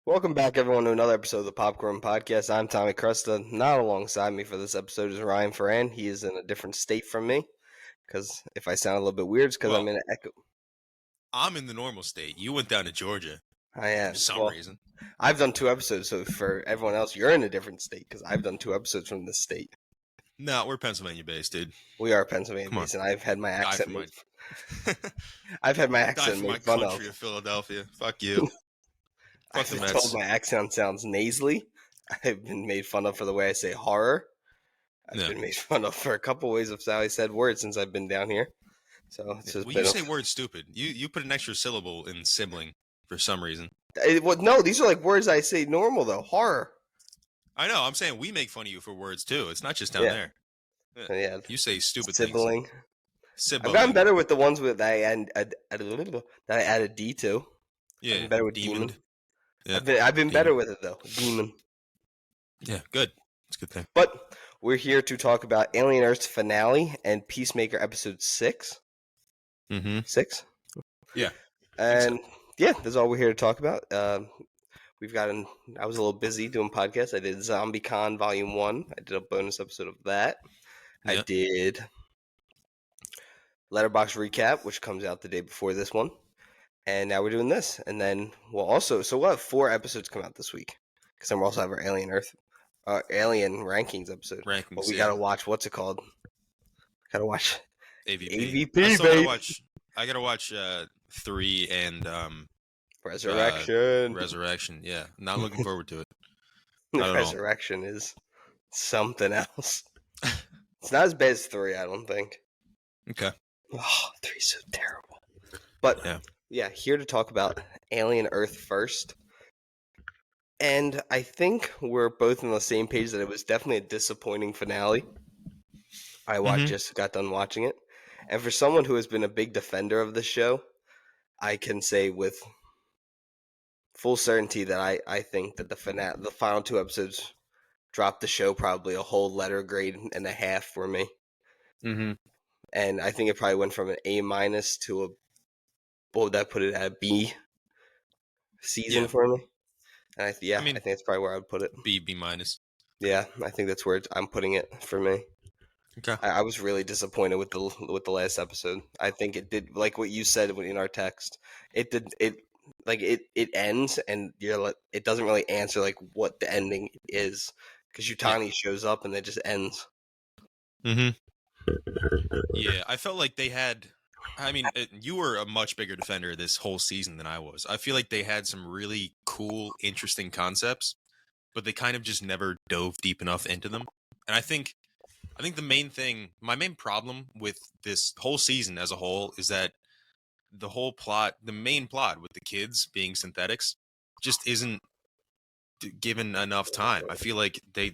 Welcome back, everyone, to another episode of the Popcorn Podcast. I'm Tommy Cresta. Not alongside me for this episode is Ryan Ferran. He is in a different state from me, because if I sound a little bit weird, it's because I'm in an echo. I'm in the normal state. You went down to Georgia I am. for some reason. I've done 2 episodes, so for everyone else, you're in a different state, because I've done 2 episodes from this state. No, we're Pennsylvania-based, dude. We are Pennsylvania-based, and I've had my accent made fun of. Country of Philadelphia. Fuck you. I've been told my accent sounds nasally. I've been made fun of for the way I say horror. I've been made fun of for a couple ways of how I said words since I've been down here. So it's just you say words stupid. You put an extra syllable in sibling for some reason. No, these are like words I say normal though. Horror. I know. I'm saying we make fun of you for words too. It's not just down there. Yeah. You say stupid sibling. things. Sibling. I've gotten better with the ones that I added D to. Yeah. I've been better with demon. Yeah. I've been better with it though. Demon. Yeah, good. It's a good thing. But we're here to talk about Alien Earth's finale and Peacemaker episode 6. 6? Yeah. And yeah, that's all we're here to talk about. I was a little busy doing podcasts. I did ZombieCon Volume 1. I did a bonus episode of that. Yep. I did Letterboxd Recap, which comes out the day before this one. And now we're doing this. And then we'll have 4 episodes come out this week. Because then we'll also have our Alien Rankings episode. But we gotta watch, what's it called? Gotta watch AVP, I gotta watch 3 and Resurrection. Resurrection, yeah. Not looking forward to it. Resurrection is something else. It's not as bad as 3, I don't think. Okay. Oh, 3's so terrible. But yeah, here to talk about Alien Earth first. And I think we're both on the same page that it was definitely a disappointing finale. I just got done watching it. And for someone who has been a big defender of the show, I can say with full certainty that I think that the final 2 episodes dropped the show probably a whole letter grade and a half for me. Mm-hmm. And I think it probably went from an A- to a, what would that put it at, a B season for me. And I think that's probably where I would put it. B-. Yeah, I think that's where I'm putting it for me. Okay. I was really disappointed with the last episode. I think it did, like what you said in our text. It ends and it doesn't really answer like what the ending is, because Yutani shows up and it just ends. Mm-hmm. Yeah, I felt like they had. You were a much bigger defender this whole season than I was. I feel like they had some really cool, interesting concepts, but they kind of just never dove deep enough into them. And I think my main problem with this whole season as a whole is that the main plot with the kids being synthetics just isn't given enough time. I feel like they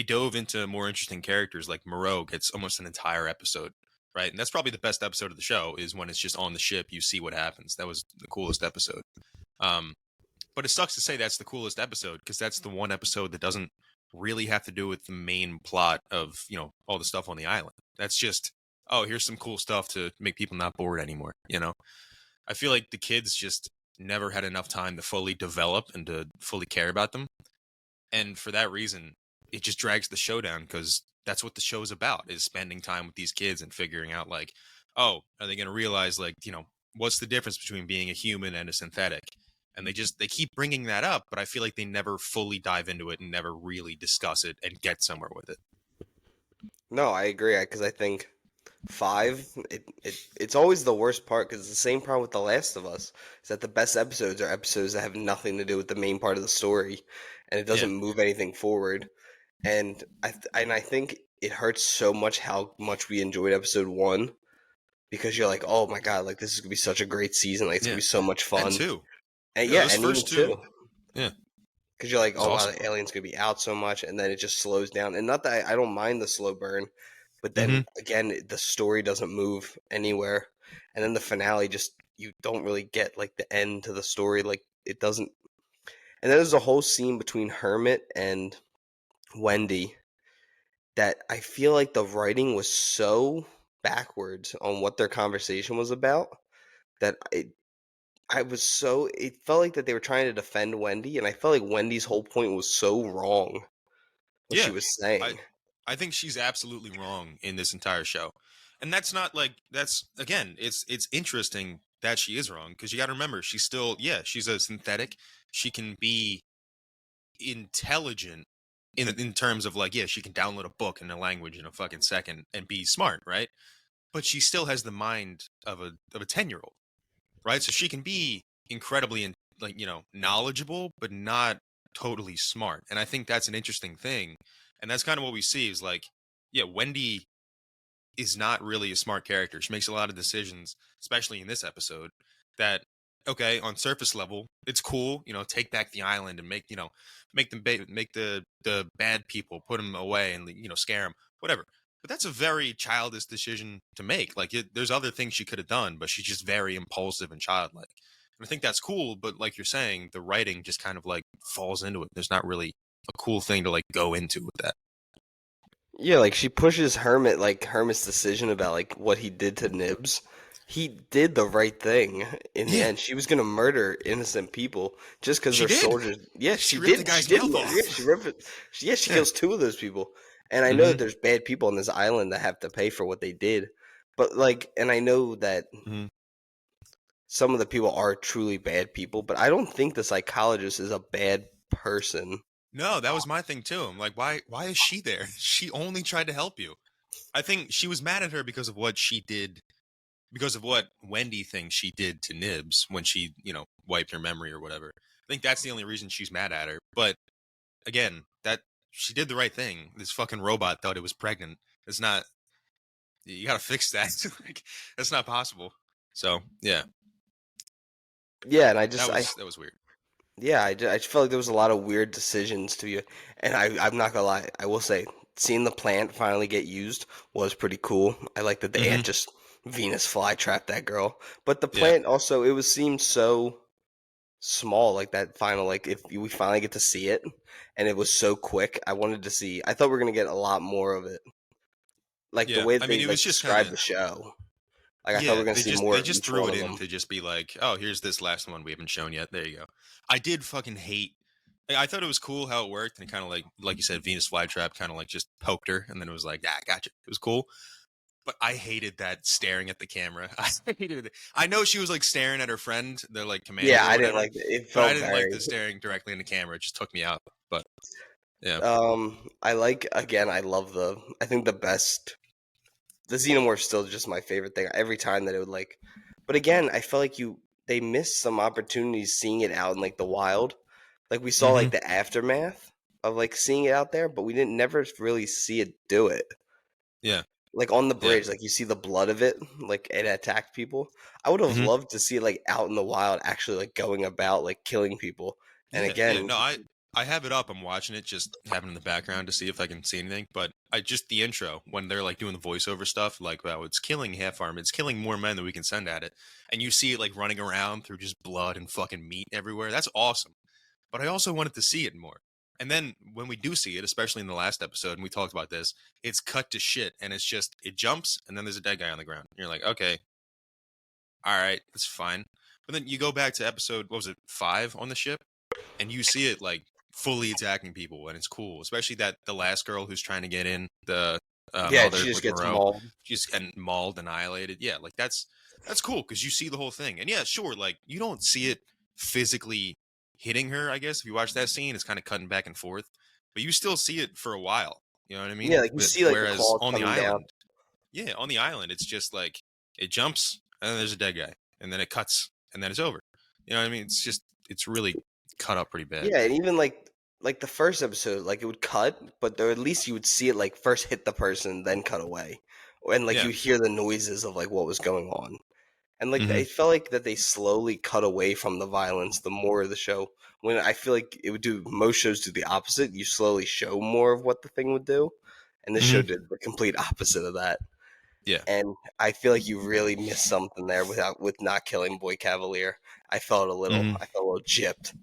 dove into more interesting characters, like Moreau gets almost an entire episode. Right, and that's probably the best episode of the show is when it's just on the ship. You see what happens. That was the coolest episode. But it sucks to say that's the coolest episode because that's the one episode that doesn't really have to do with the main plot of all the stuff on the island. That's just here's some cool stuff to make people not bored anymore. I feel like the kids just never had enough time to fully develop and to fully care about them, and for that reason, it just drags the show down because that's what the show's about, is spending time with these kids and figuring out like, are they going to realize like, what's the difference between being a human and a synthetic? And they keep bringing that up, but I feel like they never fully dive into it and never really discuss it and get somewhere with it. No, I agree, because I think 5, it's always the worst part, because it's the same problem with The Last of Us, is that the best episodes are episodes that have nothing to do with the main part of the story, and it doesn't move anything forward. And I think it hurts so much how much we enjoyed episode 1, because you're like, oh my god, like this is gonna be such a great season, like it's gonna be so much fun. And 2, and first 2, because you're like, oh wow, the alien's gonna be out so much, and then it just slows down. And not that I don't mind the slow burn, but then again, the story doesn't move anywhere, and then the finale just you don't really get like the end to the story, like it doesn't. And then there's a whole scene between Hermit and Wendy that I feel like the writing was so backwards on what their conversation was about that it felt like that they were trying to defend Wendy, and I felt like Wendy's whole point was so wrong what she Yeah, was I saying. I think she's absolutely wrong in this entire show, and that's not like that's again, it's interesting that she is wrong because you got to remember she's still she's a synthetic. She can be intelligent in terms of like she can download a book in a language in a fucking second and be smart, right? But she still has the mind of a 10-year-old, right? So she can be incredibly like knowledgeable, but not totally smart. And I think that's an interesting thing. And that's kind of what we see is like, Wendy is not really a smart character. She makes a lot of decisions, especially in this episode, that okay, on surface level, it's cool, take back the island and make them make the bad people, put them away and scare them, whatever. But that's a very childish decision to make. Like there's other things she could have done, but she's just very impulsive and childlike. And I think that's cool, but like you're saying, the writing just kind of like falls into it. There's not really a cool thing to like go into with that. Yeah, like she pushes Hermit's decision about like what he did to Nibs. He did the right thing in the Yeah, end. She was gonna murder innocent people just because she they're did. soldiers. Yeah, She she ripped the did. She guy's did mouth murder. Yeah, off. she ripped it. She Yeah. kills two of those people. And I know that Mm-hmm. there's bad people on this island that have to pay for what they did. But like, and I know that Mm-hmm. some of the people are truly bad people, but I don't think the psychologist is a bad person. No, that was my thing too. I'm like, why is she there? She only tried to help you. I think she was mad at her because of what she did, because of what Wendy thinks she did to Nibs when she, wiped her memory or whatever. I think that's the only reason she's mad at her. But again, that she did the right thing. This fucking robot thought it was pregnant. It's not. You gotta fix that. Like, that's not possible. So yeah, Yeah, and that was weird. yeah, I just felt like there was a lot of weird decisions to be, and I'm not gonna lie, I will say, seeing the plant finally get used was pretty cool. I like that the Mm-hmm. ant just Venus flytrapped that girl, but the Yeah, plant also seemed so small, like that final, like if we finally get to see it, and it was so quick. I wanted to see. I thought we were gonna get a lot more of it, like the yeah. way that I mean, they it was like just kind described of the show. Like I thought we yeah. were gonna see more They of just each threw one it of in them. to just be like, oh, here's this last one we haven't shown yet. There you go. I did fucking hate. I thought it was cool how it worked, and kind of like you said, Venus flytrap kind of like just poked her, and then it was like, ah, gotcha. It was cool. But I hated that staring at the camera. I hated it. I know she was like staring at her friend, the like Yeah, commando or I didn't whatever, like it. It but I felt didn't like very. the staring directly in the camera. It just took me out. But yeah. I like again. I love the. I think the Xenomorph's still just my favorite thing. Every time that it would like, but again, I felt like they missed some opportunities seeing it out in like the wild. Like we saw Mm-hmm. like the aftermath of like seeing it out there, but we didn't never really see it do it. Yeah. Like on the Yeah. bridge, like you see the blood of it, like it attacked people. I would have Mm-hmm. loved to see it, like out in the wild, actually like going about like killing people. And Yeah, yeah. again, No, I have it up. I'm watching it, just having it in the background to see if I can see anything. But I just the intro when they're like doing the voiceover stuff, like wow, it's killing half arm, it's killing more men than we can send at it, and you see it like running around through just blood and fucking meat everywhere. That's awesome. But I also wanted to see it more. And then when we do see it, especially in the last episode, and we talked about this, it's cut to shit, and it's just it jumps, and then there's a dead guy on the ground. And you're like, okay, all right, that's fine. But then you go back to episode, what was it, 5 on the ship? And you see it like fully attacking people, and it's cool, especially that the last girl who's trying to get in the yeah, mother she just with gets Moreau, mauled. she's and mauled, annihilated. Yeah, like that's cool because you see the whole thing, and yeah, sure, like you don't see it physically hitting her. I guess if you watch that scene, it's kind of cutting back and forth, but you still see it for a while. You know what I Yeah, mean? like you But see like the whereas claws on the coming down. island, yeah, on the island, it's just like it jumps, and then there's a dead guy, and then it cuts, and then it's over. You know what I mean? It's really cut up pretty bad. Yeah, and even like the first episode, like it would cut, but there at least you would see it like first hit the person, then cut away, and like Yeah. you hear the noises of like what was going on, and like Hmm. it felt like that they slowly cut away from the violence the more of the show. When I feel like it would do most shows do the opposite, you slowly show more of what the thing would do, and this show Hmm. did the complete opposite of that. Yeah. And I feel like you really missed something there with not killing Boy Cavalier. Hmm. I felt a little gypped.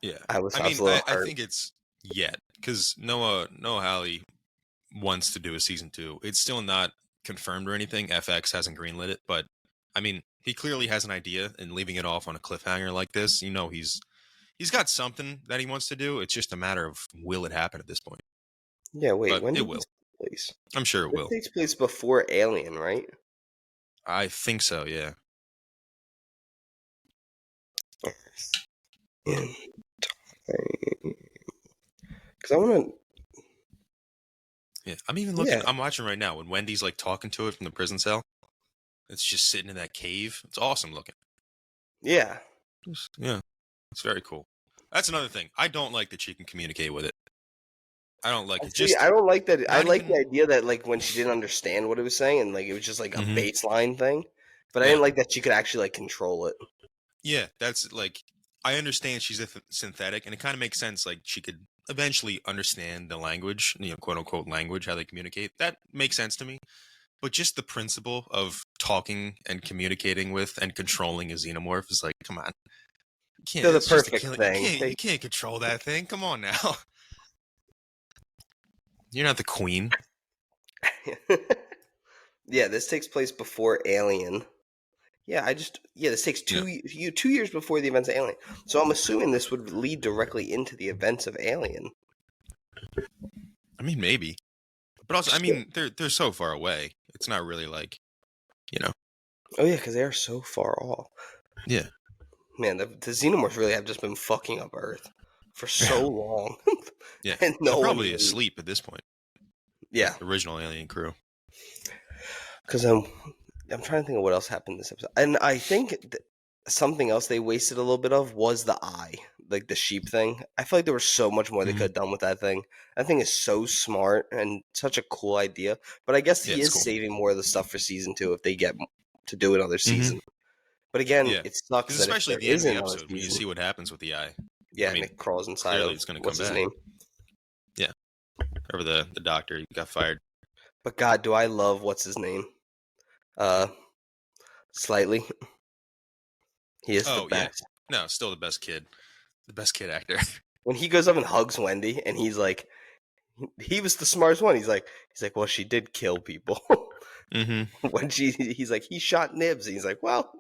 Yeah. I was a little I hurt. think it's yet because Noah Hawley wants to do a season 2. It's still not confirmed or anything. FX hasn't greenlit it, but I mean, he clearly has an idea, and leaving it off on a cliffhanger like this, you know, he's got something that he wants to do. It's just a matter of will it happen at this point. Yeah, wait, But when it did will. this take place? I'm sure it This will. takes place before Alien, right? I think so. Yeah. Because I want to. Yeah. I'm even looking. Yeah, I'm watching right now when Wendy's like talking to it from the prison cell. It's just sitting in that cave. It's awesome looking. yeah. Yeah. It's very cool. That's another thing. I don't like that she can communicate with it. I don't like it. See, Just I don't like that. I not like the even. idea that like when she didn't understand what it was saying and like it was just like a Mhm. baseline thing, but I Yeah. didn't like that she could actually like control it. Yeah. That's like. I understand she's a synthetic, and it kind of makes sense. Like she could eventually understand the language, you know, quote unquote language, how they communicate. That makes sense to me. But just the principle of talking and communicating with and controlling a xenomorph is like, come on, you can't. They're the It's just a perfect killing. thing. You can't control that thing. Come on now. You're not the queen. Yeah, this takes place before Alien. Yeah, this takes Yeah. 2 years before the events of Alien. So I'm assuming this would lead directly into the events of Alien. I mean, maybe, but also, I Just mean, they're so far away. It's not really like, you know. Oh yeah, because they are so far off. Yeah. Man, the xenomorphs really have just been fucking up Earth for so long. Yeah. And They're no one probably even. asleep at this point. Yeah, The original alien crew. because I'm trying to think of what else happened in this episode, and I think something else they wasted a little bit of was the eye, like the sheep thing. I feel like there was so much more they Mhm. could have done with that thing. That thing is so smart and such a cool idea. But I guess Yeah, he it's is cool. saving more of the stuff for season 2 if they get to do another season. But again, Yeah. it sucks Because that if especially there at the end of isn't the another episode, when you season, see what happens with the eye. yeah, I mean, and it crawls inside clearly of it's going to what's come his back. name. Yeah. Or the doctor got fired. But God, do I love what's his name? Slightly. He is the best. No, still the best kid. The best kid actor. When he goes up and hugs Wendy, and he's like, he was the smartest one. He's like, well, she did kill people. Mm-hmm. When he's like, he shot Nibs. And he's like, well,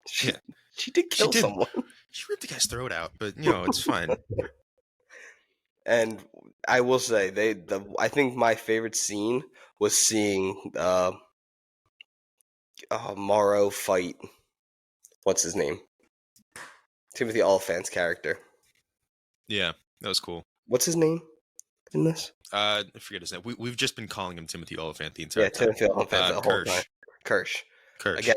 she did She kill did. someone. She ripped the guy's throat out, but you know, it's fine. And I will say, I think my favorite scene was seeing Morrow fight. What's his name? Timothy Olyphant's character. Yeah, that was cool. What's his name in this? I forget his name. We've just been calling him Timothy Olyphant the entire time. Timothy Olyphant the whole time. Kirsch. Again,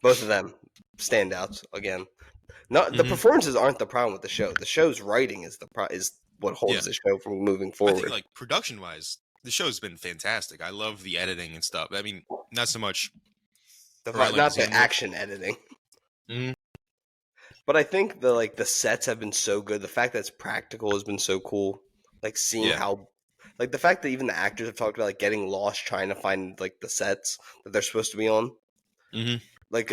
both of them standouts. Again, the performances aren't the problem with the show. The show's writing is what holds the show from moving forward. I think, like, production wise, the show's been fantastic. I love the editing and stuff. I mean, not so much. Not the action editing. Mm-hmm. But I think the sets have been so good. The fact that it's practical has been so cool. Like seeing how, like the fact that even the actors have talked about like getting lost trying to find like the sets that they're supposed to be on. Mm-hmm. Like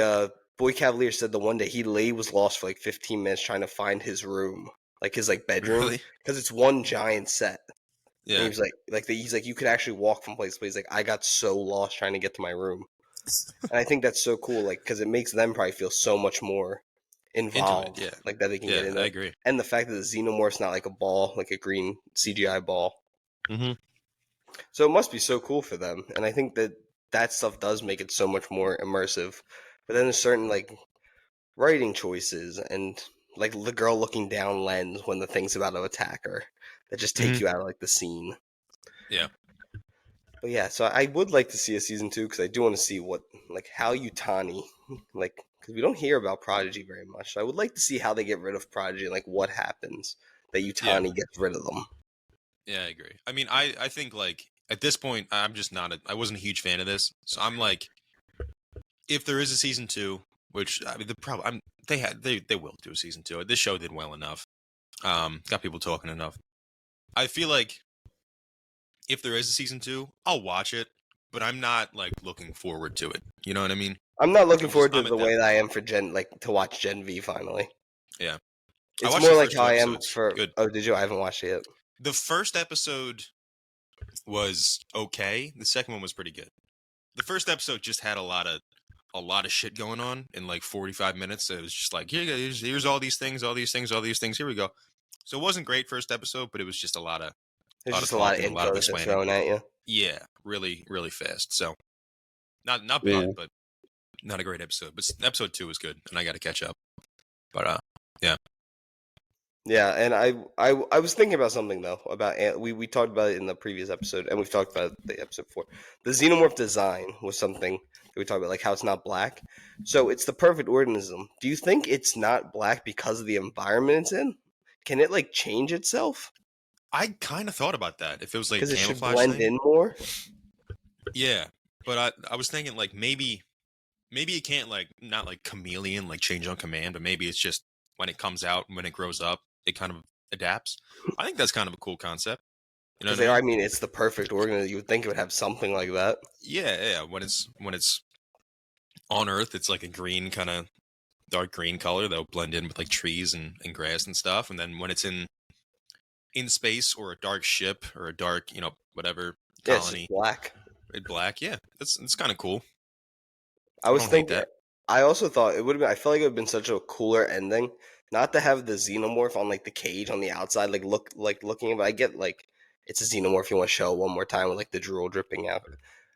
Boy Cavalier said the one day he was lost for like 15 minutes trying to find his room, like his like bedroom, because it's one giant set. Yeah. And he was he's like you could actually walk from place to place. Like I got so lost trying to get to my room, and I think that's so cool. Like because it makes them probably feel so much more involved, like that they can get into. I agree. And the fact that the xenomorph's not like a ball, like a green CGI ball. Mm-hmm. So it must be so cool for them, and I think that stuff does make it so much more immersive. But then there's certain like writing choices and like the girl looking down lens when the thing's about to attack her that just take you out of like the scene. Yeah. But yeah, so I would like to see a season 2 because I do want to see how Yutani, like, because we don't hear about Prodigy very much. So I would like to see how they get rid of Prodigy and like what happens that Yutani gets rid of them. Yeah, I agree. I mean, I think like at this point, I'm just not. I wasn't a huge fan of this, so I'm like, if there is a season 2, which I mean, they will do a season 2. This show did well enough. Got people talking enough. I feel like if there is a season 2, I'll watch it, but I'm not like looking forward to it. You know what I mean? I'm not looking forward to it the way that I am for to watch Gen V finally. Yeah. It's more like how I am for. Good. Oh, did you? I haven't watched it yet. The first episode was okay. The second one was pretty good. The first episode just had a lot of a lot of shit going on in like 45 minutes. It was just like, here's all these things, all these things, all these things. Here we go. So it wasn't great first episode, but it was just a lot of There's just a lot of talking, a lot of info that's explaining. thrown at you. Yeah, really, really fast. So not Yeah. bad, but not a great episode. But episode 2 was good, and I got to catch up. But yeah. Yeah, and I was thinking about something though about we talked about it in the previous episode, and we've talked about it the episode before. The Xenomorph design was something that we talked about, like how it's not black. So it's the perfect organism. Do you think it's not black because of the environment it's in? Can it like change itself? I kind of thought about that. If it was like Because it should camouflage blend thing. in more. Yeah, but I was thinking like maybe it can't like not like chameleon like change on command, but maybe it's just when it comes out, when it grows up, it kind of adapts. I think that's kind of a cool concept. You know what I mean, it's the perfect organism. You would think it would have something like that. Yeah. When it's on Earth, it's like a green kind of dark green color that'll blend in with like trees and grass and stuff. And then when it's in space or a dark ship or a dark, whatever Yeah, it's colony, just black. Black. Yeah, it's kind of cool. I was don't hate thinking. that. I also thought it would have been. I feel like it would have been such a cooler ending, not to have the Xenomorph on like the cage on the outside, looking at it. I get like it's a Xenomorph. You want to show it one more time with like the drool dripping out.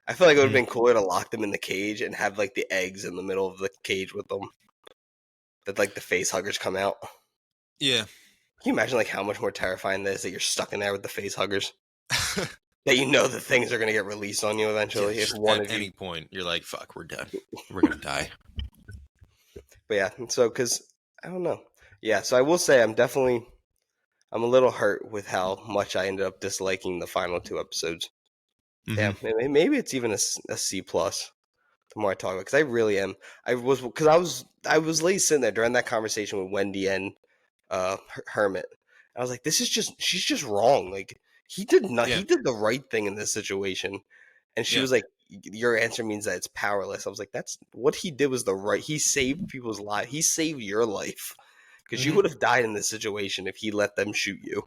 I feel like it would have been cooler to lock them in the cage and have like the eggs in the middle of the cage with them. That like the face huggers come out. Yeah. Can you imagine like how much more terrifying that is that you're stuck in there with the face huggers? That you know the things are gonna get released on you eventually. Yeah, If one at of you, any point you're like, fuck, we're done. We're gonna die. but yeah, so because I don't know, yeah. So I will say I'm a little hurt with how much I ended up disliking the final 2 episodes. Yeah, maybe it's even a C plus. The more I talk about, because I really am. I was late sitting there during that conversation with Wendy and Hermit. I was like, she's just wrong. Like he did the right thing in this situation, and she was like, your answer means that it's powerless. I was like, that's what he did was the right. He saved people's lives. He saved your life because you would have died in this situation if he let them shoot you.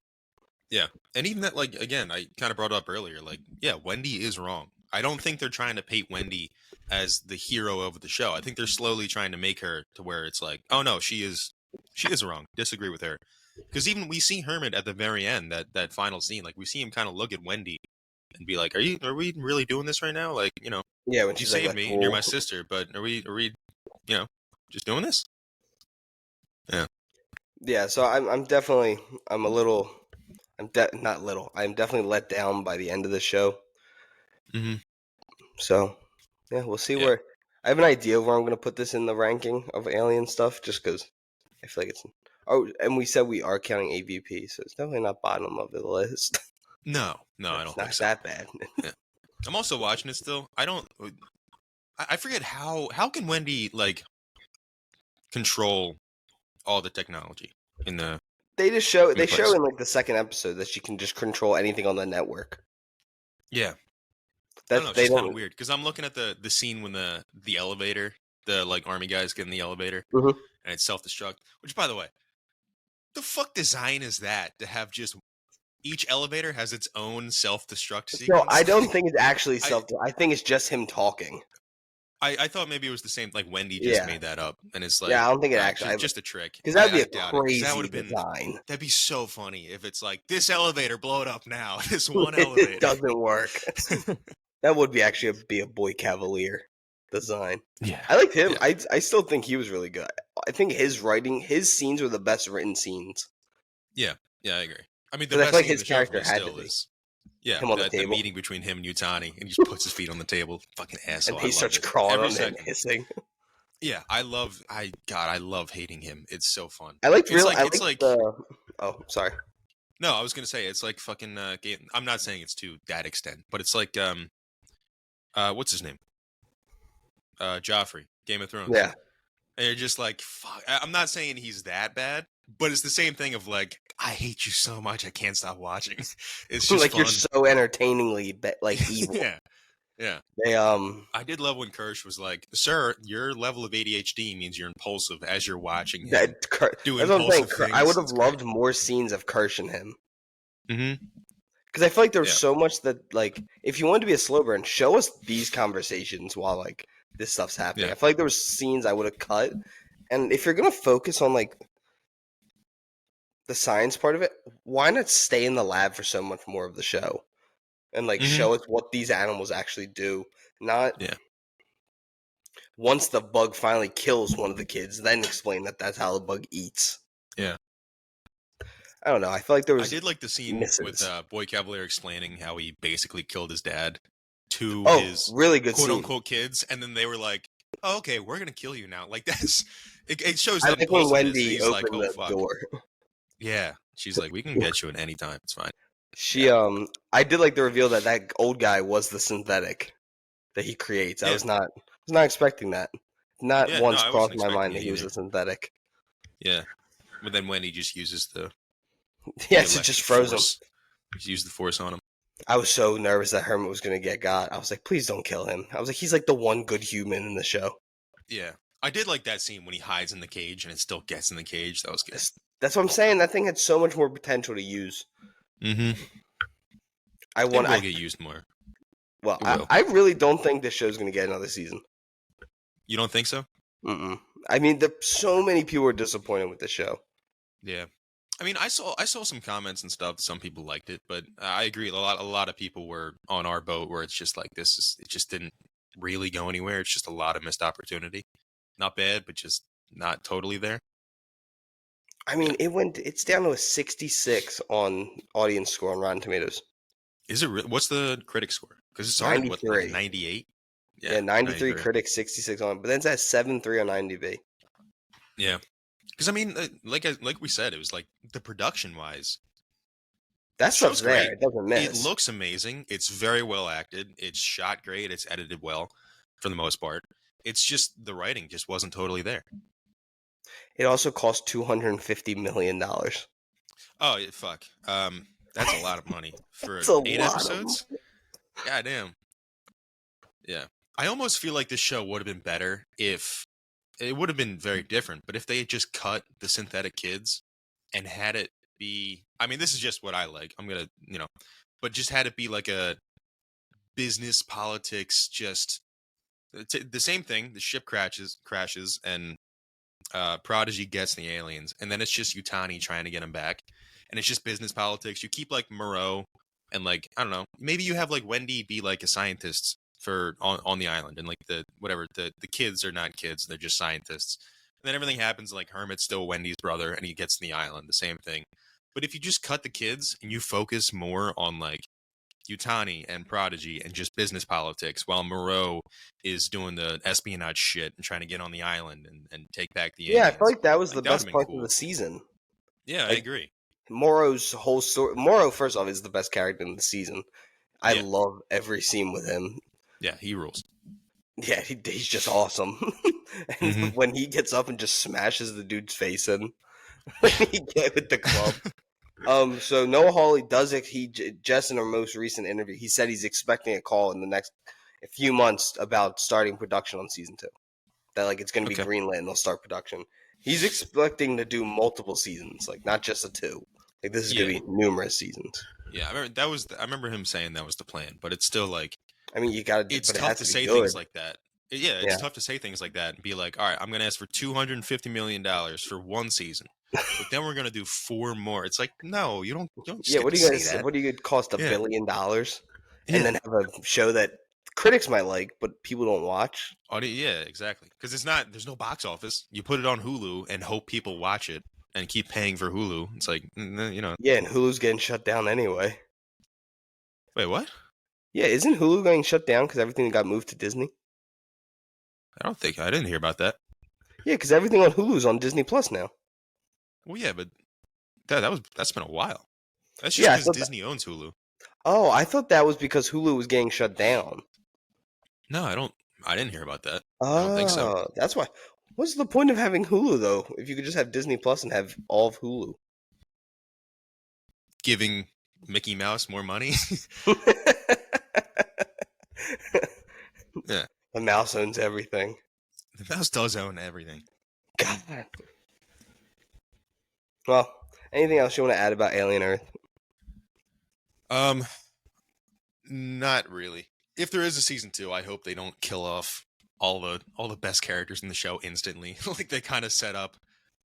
Yeah, and even that, like, again, I kind of brought up earlier, like, yeah, Wendy is wrong. I don't think they're trying to paint Wendy as the hero of the show. I think they're slowly trying to make her to where it's like, oh no, she is wrong. Disagree with her. Because even we see Hermit at the very end, that final scene, like we see him kind of look at Wendy and be like, are we really doing this right now? Like, when you she saved me and you're my sister, but are we just doing this? Yeah. Yeah, so I'm definitely let down by the end of the show. So, yeah, we'll see where. I have an idea of where I'm going to put this in the ranking of alien stuff, just because I feel like it's. Oh, and we said we are counting AVP, so it's definitely not bottom of the list. No, I don't think so. Not that bad. Yeah. I'm also watching it still. I forget how can Wendy like control all the technology in the. They show in like the second episode that she can just control anything on the network. Yeah. That's it's kind of weird because I'm looking at the scene when the elevator, the like army guys get in the elevator and it's self-destruct, which by the way, the fuck design is that to have just each elevator has its own self-destruct sequence? No, I don't think it's actually I think it's just him talking. I thought maybe it was the same, like Wendy just made that up, and it's like, yeah, I don't think it actually just a trick. Because that'd be a crazy design. That'd be so funny if it's like this elevator, blow it up now. This one elevator it doesn't work. That would be a Boy Cavalier design. Yeah, I liked him. Yeah. I still think he was really good. I think his scenes were the best written scenes. Yeah, I agree. I mean, the best like his character had to be. Him on the table. The meeting between him and Yutani, and he just puts his feet on the table. Fucking asshole. And he starts crawling on him, hissing. Yeah, I love hating him. It's so fun. Oh, sorry. No, I was gonna say it's like fucking. I'm not saying it's to that extent, but it's like what's his name? Joffrey, Game of Thrones. Yeah. And you're just like, fuck. I'm not saying he's that bad, but it's the same thing of like, I hate you so much, I can't stop watching. It's just like fun. You're so entertainingly like evil. Yeah. They I did love when Kirsch was like, "Sir, your level of ADHD means you're impulsive as you're watching him do impulsive things." I would have loved more scenes of Kirsch and him. Mm-hmm. Because I feel like there's so much that, like, if you wanted to be a slow burn, show us these conversations while, like, this stuff's happening. Yeah. I feel like there was scenes I would have cut, and if you're gonna focus on like the science part of it, why not stay in the lab for so much more of the show and like show us what these animals actually do? Not once the bug finally kills one of the kids, then explain that that's how the bug eats. Yeah. I don't know. I feel like there I was did like the scene with Boy Cavalier explaining how he basically killed his dad to his really good quote scene. unquote kids, and then they were like, "Oh, okay, we're gonna kill you now." Like that's it shows I the think when impulsiveness. Wendy He's like, opened "Oh the fuck." door. Yeah, she's like, "We can get you at any time. It's fine." I did like the reveal that that old guy was the synthetic that he creates. I was not expecting that. Not once I crossed wasn't my expecting mind it that he was either. a synthetic. Yeah, but then Wendy just uses the Yes, it just froze him. Just use the force on him. I was so nervous that Hermit was going to get got. I was like, please don't kill him. I was like, he's like the one good human in the show. Yeah. I did like that scene when he hides in the cage and it still gets in the cage. That was good. That's what I'm saying. That thing had so much more potential to use. Mm-hmm. It will get used more. Well, I really don't think this show's going to get another season. You don't think so? Mm-mm. I mean, so many people were disappointed with the show. Yeah. I mean, I saw some comments and stuff. Some people liked it, but I agree. A lot of people were on our boat where it's just like it just didn't really go anywhere. It's just a lot of missed opportunity. Not bad, but just not totally there. I mean, it's down to a 66 on audience score on Rotten Tomatoes. Is it? What's the critic score? Because it started with like 98. Yeah, 93 critics, 66 on, but then it's at 7.3 on IMDb. Yeah. Because I mean, like we said, it was like the production wise, that stuff's there. Great. It doesn't miss. It looks amazing. It's very well acted. It's shot great. It's edited well, for the most part. It's just the writing just wasn't totally there. It also cost $250 million. Oh fuck! That's a lot of money for 8 episodes. God damn. Yeah, I almost feel like this show would have been better if. It would have been very different, but if they had just cut the synthetic kids and had it be, I mean, this is just what I like. I'm going to, but just had it be like a business politics, just the same thing. The ship crashes and Prodigy gets the aliens. And then it's just Yutani trying to get him back. And it's just business politics. You keep like Moreau and like, I don't know, maybe you have like Wendy be like a scientist on the island, and like the kids are not kids, they're just scientists, and then everything happens like Hermit's still Wendy's brother and he gets to the island, the same thing. But if you just cut the kids and you focus more on like Yutani and Prodigy and just business politics while Moreau is doing the espionage shit and trying to get on the island and take back the aliens. I feel like that was the best part of the season. Yeah, I agree. Moreau's whole story. Moreau, first off, is the best character in the season. I love every scene with him. Yeah, he rules. Yeah, he's just awesome. And when he gets up and just smashes the dude's face in, when he get with the club. So Noah Hawley does it. Just in our most recent interview, he said he's expecting a call in the next few months about starting production on season 2. That like it's going to be greenlit and they'll start production. He's expecting to do multiple seasons, like not just a 2. Like this is going to be numerous seasons. Yeah, I remember him saying that was the plan, but it's still like. I mean, you got to. It's tough to say things like that. Yeah, it's tough to say things like that and be like, all right, I'm going to ask for $250 million for one season, but then we're going to do 4 more. It's like, no, you don't. What are you guys? What do you cost $1 billion, and then have a show that critics might like, but people don't watch? Yeah, exactly. Because there's no box office. You put it on Hulu and hope people watch it and keep paying for Hulu. It's like, Yeah, and Hulu's getting shut down anyway. Wait, what? Yeah, isn't Hulu getting shut down because everything got moved to Disney? I didn't hear about that. Yeah, because everything on Hulu's on Disney Plus now. Well, yeah, but that's been a while. That's just because Disney owns Hulu. Oh, I thought that was because Hulu was getting shut down. No, I didn't hear about that. Oh, I don't think so. That's why. What's the point of having Hulu though? If you could just have Disney Plus and have all of Hulu, giving Mickey Mouse more money. Yeah. The mouse owns everything. The mouse does own everything. God. Well, anything else you want to add about Alien Earth? Not really. If there is a season 2, I hope they don't kill off all the best characters in the show instantly. Like they kind of set up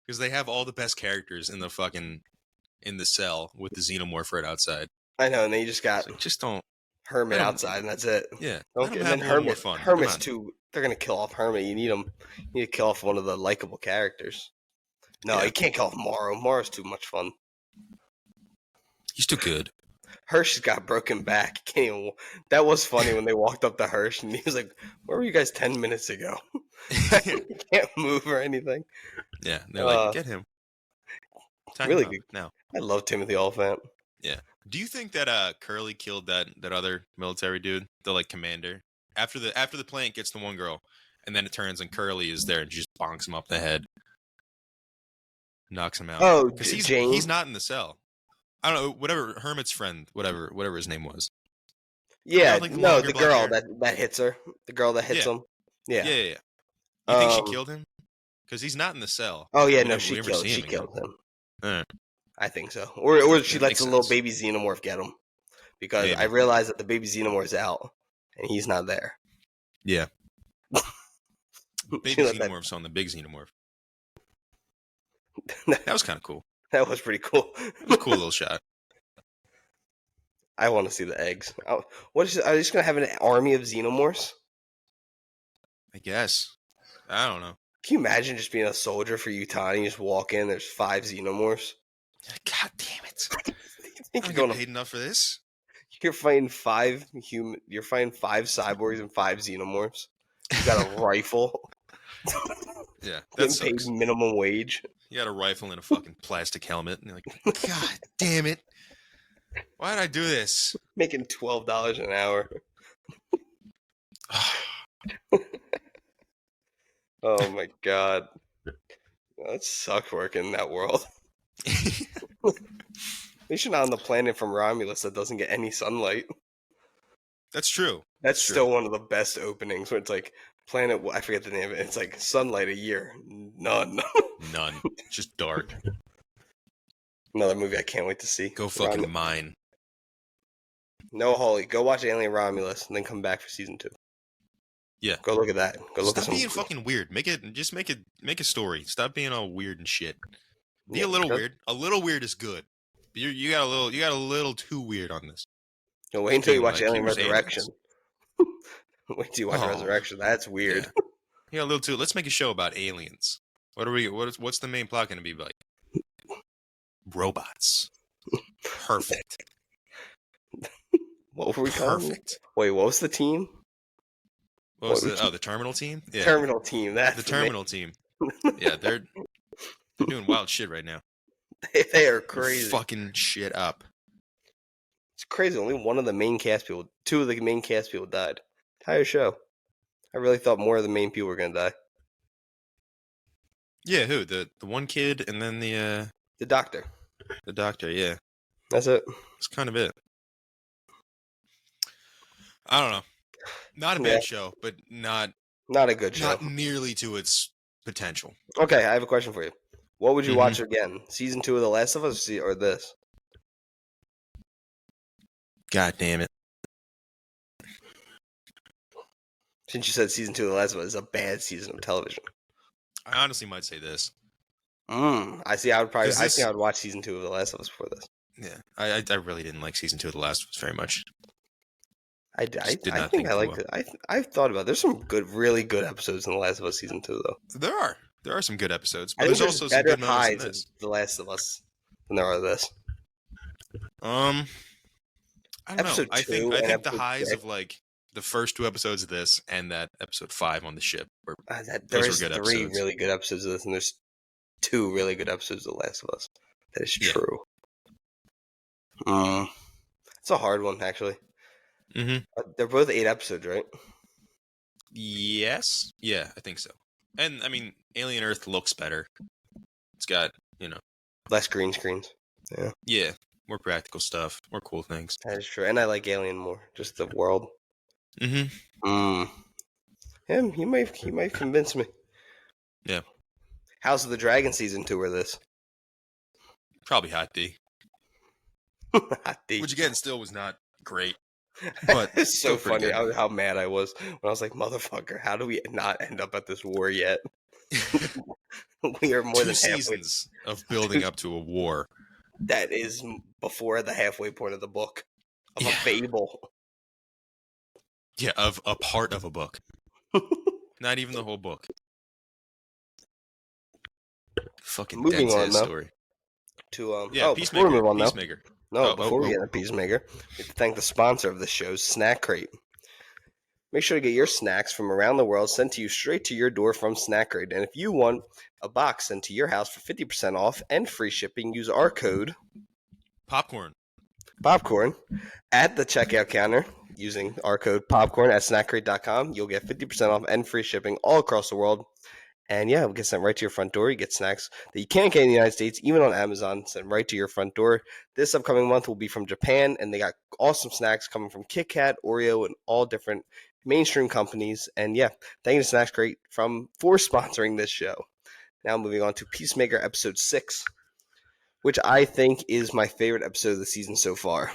because they have all the best characters in the cell with the Xenomorph right outside. I know, and then you just got just don't Hermit outside, and that's it. Yeah, Okay, and then Hermit's too. They're gonna kill off Hermit. You need him. You need to kill off one of the likable characters. No, you can't kill off Morrow. Morrow's too much fun. He's too good. Hirsch has got broken back. Can't even. That was funny when they walked up to Hirsch, and he was like, "Where were you guys 10 minutes ago? You can't move or anything." Yeah, they're like, "Get him." Really good. No, I love Timothy Olyphant. Yeah. Do you think that Curly killed that other military dude, the like commander? After the plant gets the one girl, and then it turns and Curly is there and just bonks him up the head, knocks him out. Oh, because he's not in the cell. I don't know, whatever Hermit's friend, whatever his name was. Yeah, like the girl that hits her, the girl that hits him. Yeah. You think she killed him? Because he's not in the cell. Oh yeah, no, she killed him. I think so, or she lets the little baby Xenomorph get him, because I realized that the baby Xenomorph's out and he's not there. Yeah, baby Xenomorph's on the big Xenomorph. That was kind of cool. That was pretty cool. It was a cool little shot. I want to see the eggs. Are they just gonna have an army of Xenomorphs? I guess. I don't know. Can you imagine just being a soldier for Utah and you just walk in, there's 5 Xenomorphs? God damn it! I don't get paid enough for this. You're fighting 5 You're fighting 5 cyborgs and 5 Xenomorphs. You got a rifle. Yeah, that's paid minimum wage. You got a rifle and a fucking plastic helmet, and you're like, God damn it! Why did I do this? Making $12 an hour. Oh my god, that sucks working in that world. At least you're not on the planet from Romulus that doesn't get any sunlight. That's true. That's still one of the best openings where it's like planet. I forget the name of it. It's like sunlight a year, none. None. Just dark. Another movie I can't wait to see. Go fucking mine. No, Holly, go watch Alien Romulus and then come back for season 2. Yeah. Go look at that. Go look at Stop being fucking weird. Make a story. Stop being all weird and shit. Be a little weird. A little weird is good. You got a little too weird on this. No, wait until you watch Alien Resurrection. Wait till you watch Resurrection. That's weird. Yeah, a little too. Let's make a show about aliens. What's the main plot going to be like? Robots. Perfect. What were we calling? Perfect. Wait, what was the team? What was the Terminal Team? Yeah. Terminal Team. That's the Terminal Team. Yeah, they're doing wild shit right now. They are crazy. They're fucking shit up. It's crazy. Only one of the main cast people, 2 of the main cast people died. Entire show. I really thought more of the main people were gonna die. Yeah, who? The one kid and then the doctor. The doctor, yeah. That's it. That's kind of it. I don't know. Not a bad show, but not a good show. Not nearly to its potential. Okay, I have a question for you. What would you watch again? Season 2 of The Last of Us or this? God damn it. Since you said season 2 of The Last of Us is a bad season of television. I honestly might say this. I see. I think I would watch season 2 of The Last of Us before this. Yeah, I really didn't like season 2 of The Last of Us very much. I think I liked it. I've thought about it. There's some really good episodes in The Last of Us season 2 though. There are some good episodes, but there's also some good moments in this. The Last of Us than there are this. I don't know. I think the highs of like the first 2 episodes of this and that episode 5 on the ship were there's 3 really good episodes of this, and there's 2 really good episodes of The Last of Us. That is true. It's a hard one, actually. They're both 8 episodes, right? Yes. Yeah, I think so. And I mean, Alien Earth looks better. It's got, less green screens. Yeah. Yeah. More practical stuff. More cool things. That is true. And I like Alien more. Just the world. Yeah, he might convince me. Yeah. House of the Dragon season 2 or this? Probably Hot D. Hot D. Which again still was not great. but It's so still pretty funny good. how mad I was when I was like, motherfucker, how do we not end up at this war yet? We are more 2 than halfway. seasons of building up to a war. That is before the halfway point of the book of a Yeah. fable. Yeah, of a part of a book. Not even the whole book. Fucking Moving dense on ass though story. to Yeah, before we Peacemaker. move on though. Peacemaker. No, before we get into Peacemaker, we have to thank the sponsor of the show, Snack Crate. Make sure to get your snacks from around the world sent to you straight to your door from Snack Crate. And if you want a box sent to your house for 50% off and free shipping, use our code Popcorn at the checkout counter using our code popcorn at snackcrate.com. You'll get 50% off and free shipping all across the world. And yeah, we'll get sent right to your front door. You get snacks that you can't get in the United States, even on Amazon, sent right to your front door. This upcoming month will be from Japan, and they got awesome snacks coming from Kit Kat, Oreo, and all different mainstream companies. And yeah, thank you to Snacks Crate for sponsoring this show. Now moving on to Peacemaker episode 6, which I think is my favorite episode of the season so far.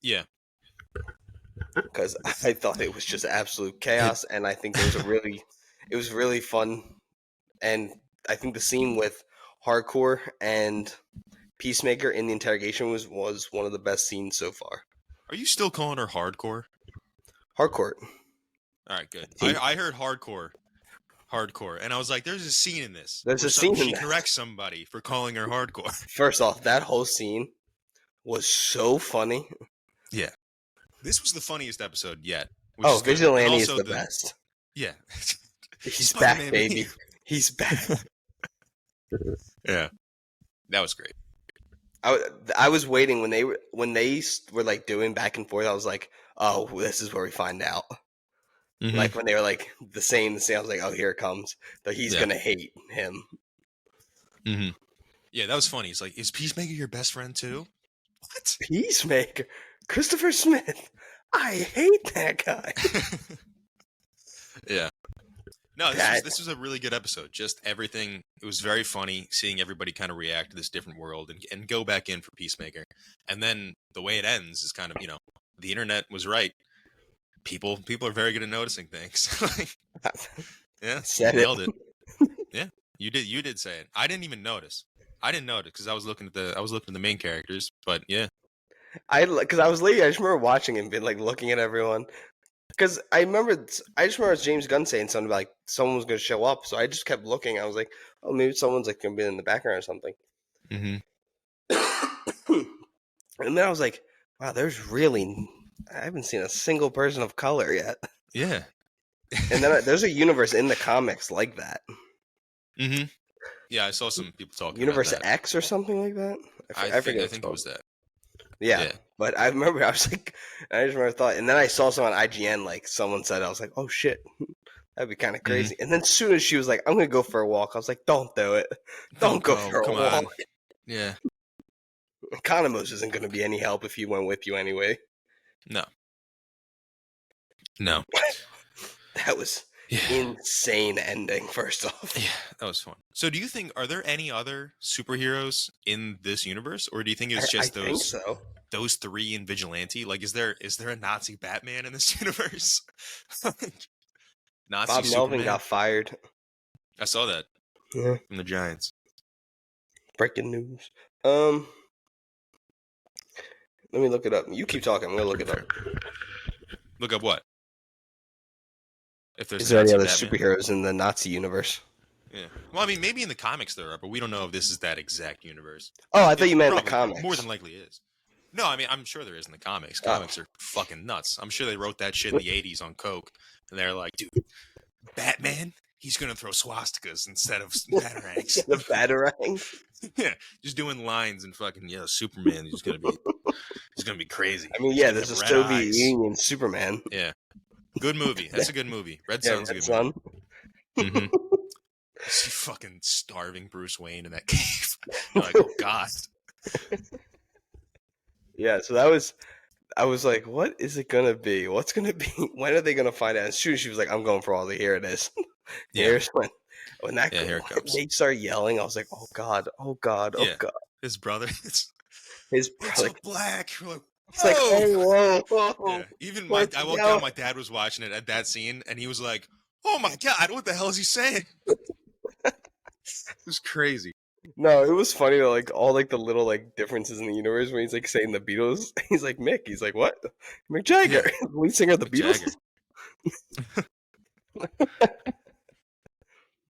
Yeah. Because I thought it was just absolute chaos, and I think it was really fun. And I think the scene with Hardcore and Peacemaker in the interrogation was one of the best scenes so far. Are you still calling her Hardcore? Hardcore. All right, good. I heard Hardcore, and I was like, "There's a scene in this. There's a scene she corrects somebody for calling her Hardcore." First off, that whole scene was so funny. Yeah, this was the funniest episode yet. Vigilante is the best. Yeah, he's back, baby. He's back. Yeah, that was great. I was waiting when they were like doing back and forth. I was like, oh, this is where we find out. Mm-hmm. Like when they were like the same. I was like, oh, here it comes. But he's gonna hate him. Mm-hmm. Yeah, that was funny. He's like, is Peacemaker your best friend too? What? Peacemaker? Christopher Smith? I hate that guy. Yeah. No, this was a really good episode. Just everything. It was very funny seeing everybody kind of react to this different world and go back in for Peacemaker. And then the way it ends is kind of, the internet was right. People are very good at noticing things. Yeah, nailed it. Yeah, you did say it. I didn't even notice. I didn't notice because I was looking at the main characters. But yeah, because I was late. I just remember watching and being like looking at everyone. Because I just remember James Gunn saying something about, like, someone was going to show up. So I just kept looking. I was like, oh, maybe someone's like going to be in the background or something. Mm-hmm. And then I was like, wow, I haven't seen a single person of color yet. Yeah. And then there's a universe in the comics like that. Mm-hmm. Yeah, I saw some people talking Universe about that. X or something like that. I think it was that. Yeah. But I remember, I was like, I just remember thought, and then I saw someone on IGN, like someone said, I was like, oh shit, that'd be kind of crazy. Mm-hmm. And then as soon as she was like, I'm going to go for a walk, I was like, don't do it. Don't go for a walk. On. Yeah. Economos isn't going to be any help if he went with you anyway. No. That was insane ending, first off. Yeah, that was fun. So do you think, are there any other superheroes in this universe? Or do you think it's just those three in Vigilante? Like, is there a Nazi Batman in this universe? Nazi Bob Superman? Melvin got fired. I saw that. Yeah. From the Giants. Breaking news. Let me look it up. You keep talking. I'm going to look it up. Look up what? If there's Is there any other superheroes in the Nazi universe? Yeah. Well, I mean, maybe in the comics there are, but we don't know if this is that exact universe. Oh, I thought you meant in the comics. More than likely is. No, I mean, I'm sure there is in the comics. Comics are fucking nuts. I'm sure they wrote that shit in the 80s on coke. And they're like, dude, Batman, he's going to throw swastikas instead of batarangs. The batarang? Yeah. Just doing lines and fucking, Superman is going to be crazy. I mean, there's a Soviet Union Superman. Yeah. Good movie. That's a good movie. Red Son's a good movie. Mm-hmm. See fucking starving Bruce Wayne in that cave. You're like, oh god. Yeah, so I was like, what is it gonna be? What's gonna be? When are they gonna find out? And soon she was like, I'm going for all the here it is. Here's when here it comes. They start yelling, I was like, oh god, oh god, oh god. His brother It's so black. We're like, It's like, oh, whoa. Yeah. Even What's I walked going- down, my dad was watching it at that scene, and he was like, "Oh my god, what the hell is he saying?" It was crazy. No, it was funny though, like all like the little like differences in the universe when he's like saying the Beatles. He's like Mick. He's like what? Mick Jagger, lead singer of the Mick Beatles. Jagger.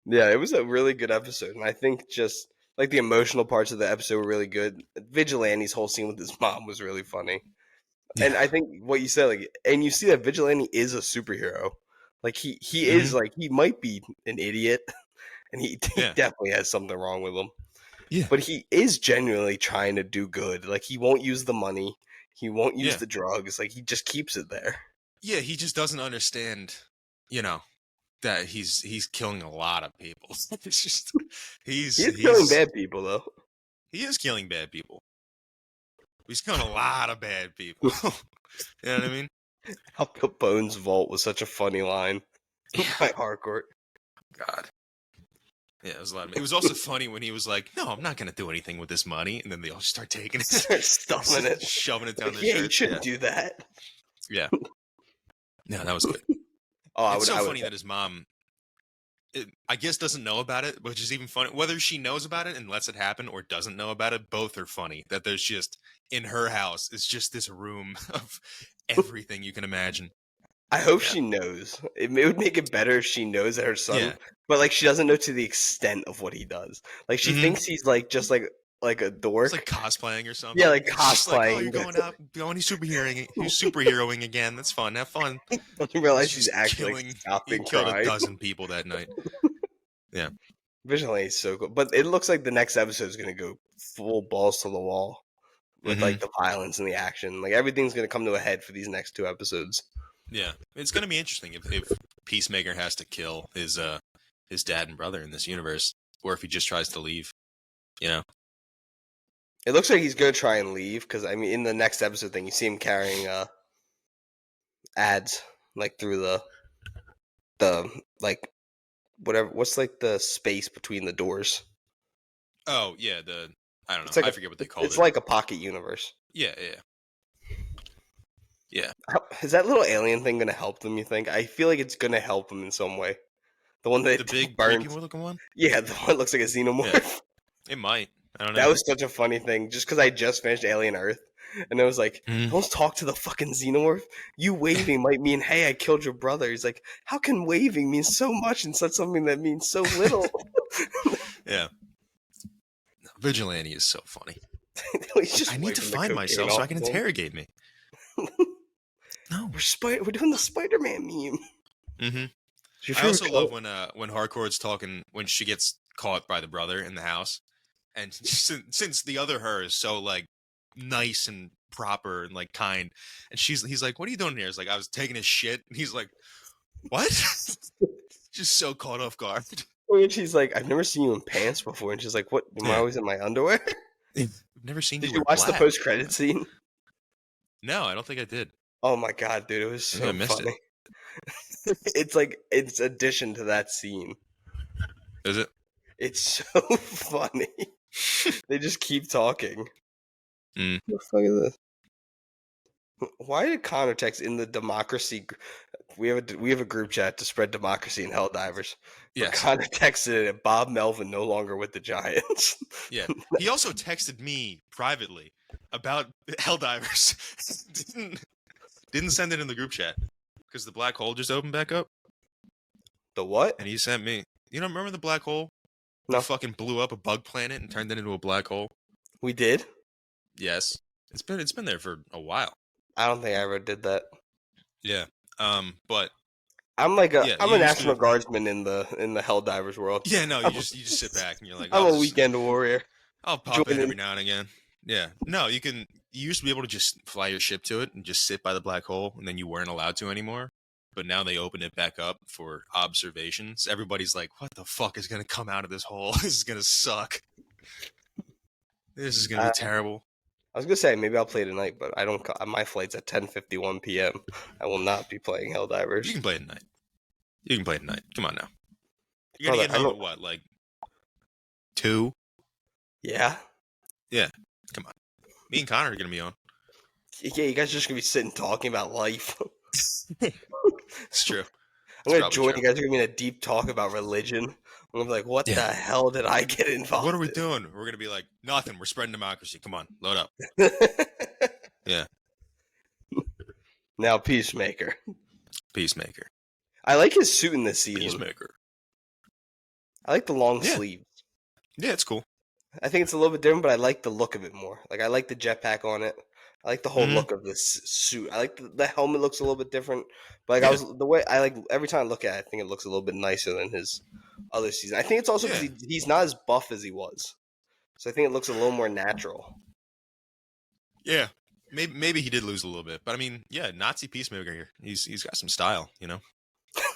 Yeah, it was a really good episode, and I think just like the emotional parts of the episode were really good. Vigilante's whole scene with his mom was really funny, and I think what you said, like, and you see that Vigilante is a superhero. Like he is like he might be an idiot, and he definitely has something wrong with him. Yeah. But he is genuinely trying to do good. Like he won't use the money, he won't use the drugs. Like he just keeps it there. Yeah, he just doesn't understand, that he's killing a lot of people. It's just he's killing bad people though. He is killing bad people. He's killing a lot of bad people. You know what I mean? Al Capone's vault was such a funny line by Harcourt. God. Yeah, it was a lot. It was also funny when he was like, "No, I'm not going to do anything with this money," and then they all start taking it, start stuffing it, shoving it down their shirts. shirts. You shouldn't do that. Yeah. No, that was good. It's so funny that his mom, I guess, doesn't know about it, which is even funny. Whether she knows about it and lets it happen or doesn't know about it, both are funny. That there's just, in her house, it's just this room of everything you can imagine. I hope she knows. It would make it better if she knows that her son, but like she doesn't know to the extent of what he does. Like she thinks he's like just like a dork. It's like cosplaying or something. Yeah, like cosplaying. Like, oh, you're going superheroing again. That's fun. Have fun. Doesn't realize she's actually killing, stopping killed crime. 12 people that night. Yeah. Vigilante is so cool. But it looks like the next episode is going to go full balls to the wall with like the violence and the action. Like everything's going to come to a head for these next 2 episodes. Yeah. It's going to be interesting if Peacemaker has to kill his dad and brother in this universe, or if he just tries to leave, It looks like he's going to try and leave because, I mean, in the next episode thing, you see him carrying ads like through the like whatever. What's like the space between the doors? Oh yeah, I don't know. Like I forget what they call it. It's like a pocket universe. Yeah. Is that little alien thing going to help them? You think? I feel like it's going to help them in some way. The one that the big burned looking one. Yeah, the one that looks like a xenomorph. Yeah. It might. I don't know. That was such a funny thing, just because I just finished Alien Earth, and I was like, "Don't talk to the fucking xenomorph. You waving might mean, hey, I killed your brother." He's like, "How can waving mean so much and such something that means so little?" Yeah. Vigilante is so funny. I need to find myself so I can interrogate me. No, we're doing the Spider-Man meme. Mm-hmm. I also love when Harcourt's talking when she gets caught by the brother in the house, and since the other her is so like nice and proper and like kind, and he's like, "What are you doing here?" It's like, "I was taking a shit," and he's like, "What?" Just so caught off guard. And she's like, "I've never seen you in pants before," and she's like, "What? Am I always in my underwear?" I've never seen. Did you watch the post-credit scene? No, I don't think I did. Oh my god, dude, it was so funny. It's addition to that scene. Is it? It's so funny. They just keep talking. What the fuck is this? Why did Connor text in the democracy? We have a group chat to spread democracy in Helldivers. Yes. Connor texted it. Bob Melvin no longer with the Giants. Yeah. He also texted me privately about Helldivers. Didn't send it in the group chat because the black hole just opened back up. The what? And he sent me. You don't remember the black hole? No. It fucking blew up a bug planet and turned it into a black hole. We did? Yes. It's been there for a while. I don't think I ever did that. Yeah. But I'm like I'm a National Guardsman in the Helldivers world. Yeah, no, you just sit back and you're like, I'm a weekend warrior. I'll pop in every now and again. Yeah. No, you used to be able to just fly your ship to it and just sit by the black hole, and then you weren't allowed to anymore. But now they open it back up for observations. Everybody's like, what the fuck is going to come out of this hole? This is going to suck. This is going to be terrible. I was going to say, maybe I'll play tonight, but I don't. My flight's at 10:51 p.m. I will not be playing Helldivers. You can play it tonight. Come on now. You're going to get home at what, like 2? Yeah. Yeah. Come on. Me and Connor are going to be on. Yeah, you guys are just gonna be sitting talking about life. It's true. I'm gonna join you guys. Are gonna be in a deep talk about religion. I'm gonna be like, what the hell did I get involved? What are we doing? We're gonna be like, nothing. We're spreading democracy. Come on, load up. Yeah. Now Peacemaker. I like his suit in this season. Peacemaker. I like the long sleeves. Yeah, it's cool. I think it's a little bit different, but I like the look of it more. Like I like the jetpack on it. I like the whole look of this suit. I like the helmet looks a little bit different. But like every time I look at it, I think it looks a little bit nicer than his other season. I think it's also because he's not as buff as he was. So I think it looks a little more natural. Yeah. Maybe he did lose a little bit. But I mean, yeah, Nazi Peacemaker here. He's got some style, you know?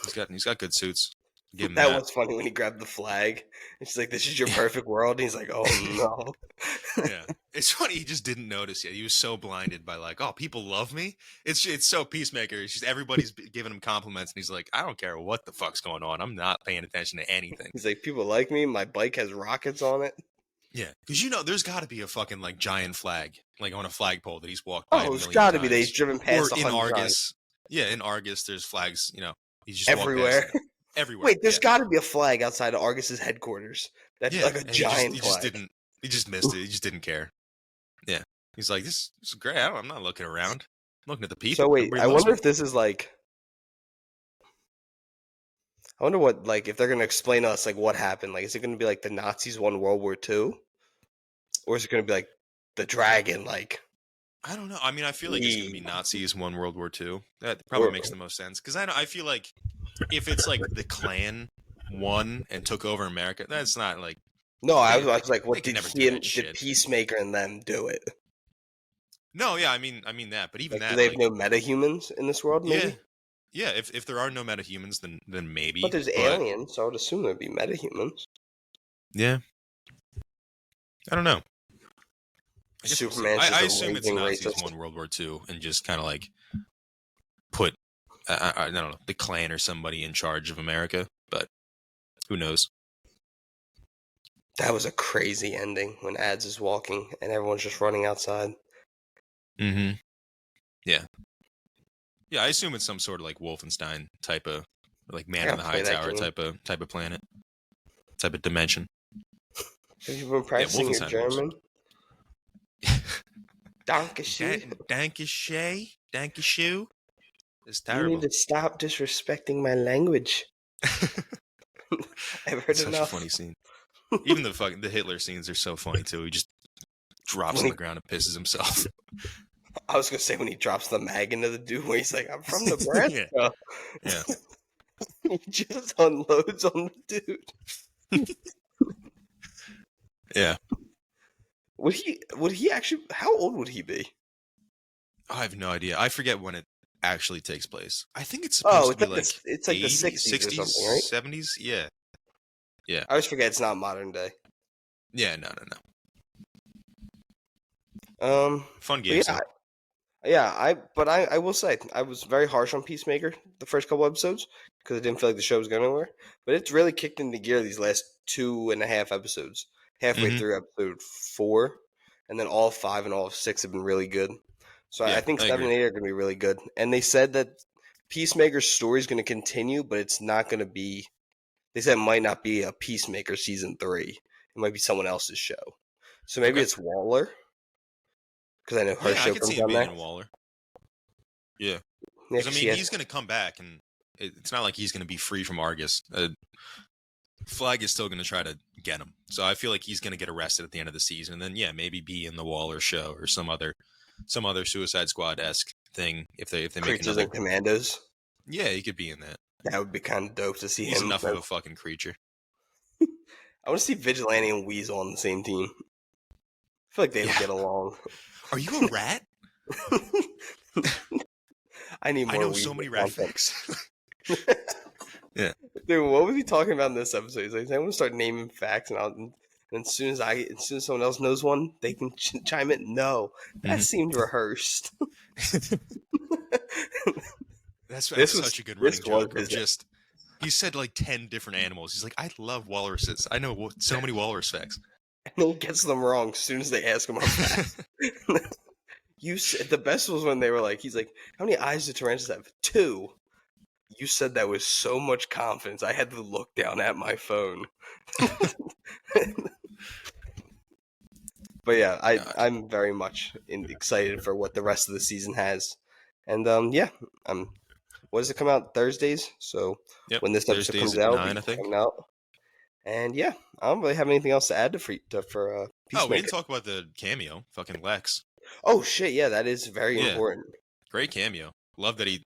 He's got good suits. Give him that was funny when he grabbed the flag. And she's like, "This is your perfect world." And he's like, "Oh no." Yeah, it's funny. He just didn't notice yet. He was so blinded by like, "Oh, people love me." It's so Peacemaker. It's just everybody's giving him compliments, and he's like, "I don't care what the fuck's going on. I'm not paying attention to anything." He's like, "People like me. My bike has rockets on it." Yeah, because there's got to be a fucking like giant flag, like on a flagpole that he's walked by. Oh, there's got to be that he's driven past. Or in Argus, times. Yeah, in Argus, there's flags. He's just everywhere. Everywhere. Wait, there's got to be a flag outside of Argus's headquarters. That's like a giant flag. He just missed it. He just didn't care. Yeah. He's like, this is great. I'm not looking around. I'm looking at the people. So wait, I wonder if this is like... I wonder what, like, if they're going to explain to us, like, what happened. Like, is it going to be like the Nazis won World War II? Or is it going to be like the dragon, like... I don't know. I mean, I feel like it's going to be Nazis won World War II. That probably makes the most sense. Because I feel like if it's like the Klan won and took over America, that's not like... No, I was like, what did Peacemaker and them do it? No, yeah, I mean that, but even like, that... Do they have no metahumans in this world, maybe? Yeah, if there are no metahumans, then maybe. But there's aliens, so I would assume there'd be metahumans. Yeah. I don't know. Superman. I assume it's Nazis won World War II and just kind of like put, I don't know, the Klan or somebody in charge of America, but who knows? That was a crazy ending when Ads is walking and everyone's just running outside. Mm-hmm. Yeah. Yeah, I assume it's some sort of like Wolfenstein type of, like Man in the High Tower type of planet, type of dimension. Have you been practicing your German? Dankeschön. Dankeschön. It's terrible. You need to stop disrespecting my language. I've heard Such enough. A funny scene. Even the Hitler scenes are so funny too. He just drops on the ground and pisses himself. I was gonna say when he drops the mag into the dude, where he's like, "I'm from Nebraska." Yeah. He just unloads on the dude. Yeah. Would he actually? How old would he be? I have no idea. I forget when it actually takes place. I think it's supposed to be like it's like 80s, the 60s or something, right? 70s. Yeah. Yeah. I always forget it's not modern day. Yeah. No. Fun game. I will say I was very harsh on Peacemaker the first couple episodes because I didn't feel like the show was going anywhere. But it's really kicked into gear these last 2.5 episodes. Halfway through episode 4, and then all 5 and all 6 have been really good. So I think 7 and 8 are going to be really good. And they said that Peacemaker's story is going to continue, but it's not going to be. They said it might not be a Peacemaker season 3. It might be someone else's show. So maybe it's Waller. Because I know her show comes on next. Waller. Yeah. Because, I mean, he's going to come back, and it's not like he's going to be free from Argus. Flag is still going to try to get him. So I feel like he's going to get arrested at the end of the season. And then, maybe be in the Waller show or some other Suicide Squad-esque thing if they make another. And Commandos? Yeah, he could be in that. That would be kind of dope to see him. He's enough of a fucking creature. I want to see Vigilante and Weasel on the same team. I feel like they would get along. Are you a rat? I need more. I know so many rat facts. Yeah. Dude, what was he talking about in this episode? He's like, I'm going to start naming facts, and as soon as someone else knows one, they can chime in. No, that seemed rehearsed. That's such a good running joke. He said like 10 different animals. He's like, I love walruses. I know so many walrus facts. And he gets them wrong as soon as they ask him about that. The best was when they were like, he's like, how many eyes do tarantulas have? 2. You said that with so much confidence. I had to look down at my phone. But yeah, I'm very much excited for what the rest of the season has. And what does it come out? Thursdays? So when this episode Thursdays comes at out, 9, I think. coming out. And yeah, I don't really have anything else to add for Peacemaker. Oh, we didn't talk about the cameo. Fucking Lex. Oh shit, yeah, that is very important. Great cameo. Love that he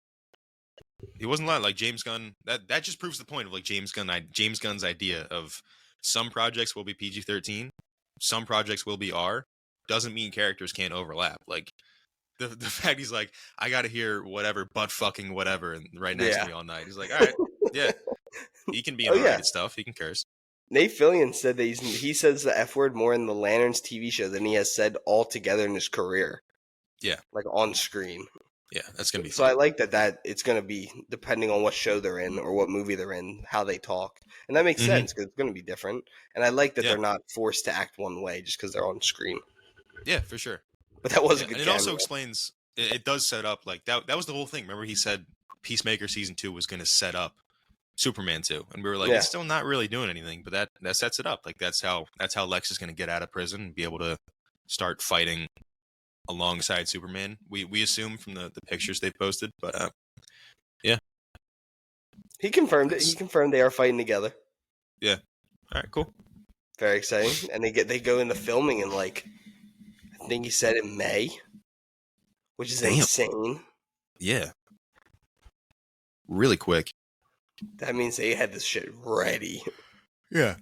wasn't like James Gunn. That just proves the point of like James Gunn's idea of some projects will be PG-13, some projects will be R. Doesn't mean characters can't overlap. Like the fact he's like, I gotta hear whatever butt fucking whatever and right next to me all night. He's like, all right, yeah. He can be in R-rated stuff. He can curse. Nate Fillion said that he says the F word more in the Lanterns TV show than he has said altogether in his career. Yeah. Like on screen. Yeah, that's going to be so fun. I like that it's going to be depending on what show they're in or what movie they're in, how they talk. And that makes sense because it's going to be different. And I like that they're not forced to act one way just because they're on screen. Yeah, for sure. But that was a good And it also explains, it does set up, like, that was the whole thing. Remember he said Peacemaker Season 2 was going to set up Superman 2. And we were like, it's still not really doing anything, but that sets it up. Like, that's how Lex is going to get out of prison and be able to start fighting alongside Superman. We assume from the pictures they've posted, but yeah. He confirmed it. He confirmed they are fighting together. Yeah. All right, cool. Very exciting. And they go into filming in like, I think he said in May, which is insane. Yeah. Really quick. That means they had this shit ready. Yeah.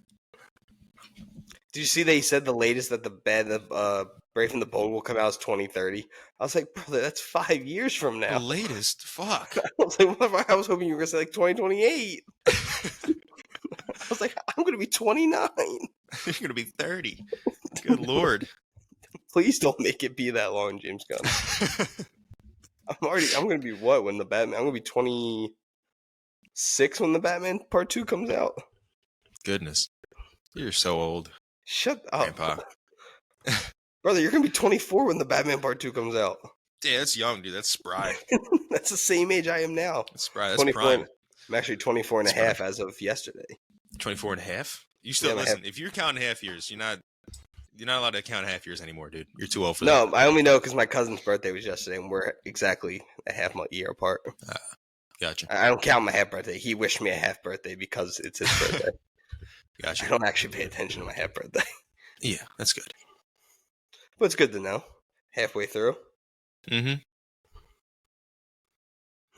Did you see they said the latest that the Brave and the Bold will come out is 2030? I was like, brother, that's 5 years from now. The latest? Fuck. I was like, I was hoping you were going to say like 2028. I was like, I'm going to be 29. You're going to be 30. Good Lord. Please don't make it be that long, James Gunn. I'm going to be what when I'm going to be 26 when the Batman Part 2 comes out. Goodness. You're so old. Shut up. Grandpa. Brother, you're going to be 24 when the Batman Part 2 comes out. Yeah, that's young, dude. That's spry. That's the same age I am now. That's spry. That's prime. I'm actually 24 and a half as of yesterday. 24 and a half? You still, listen, if you're counting half years, you're not allowed to count half years anymore, dude. You're too old for that. No, I only know because my cousin's birthday was yesterday, and we're exactly a half year apart. Gotcha. I don't count my half birthday. He wished me a half birthday because it's his birthday. Gotcha. I don't actually pay attention to my half birthday. Yeah, that's good. But it's good to know. Halfway through. Mm-hmm.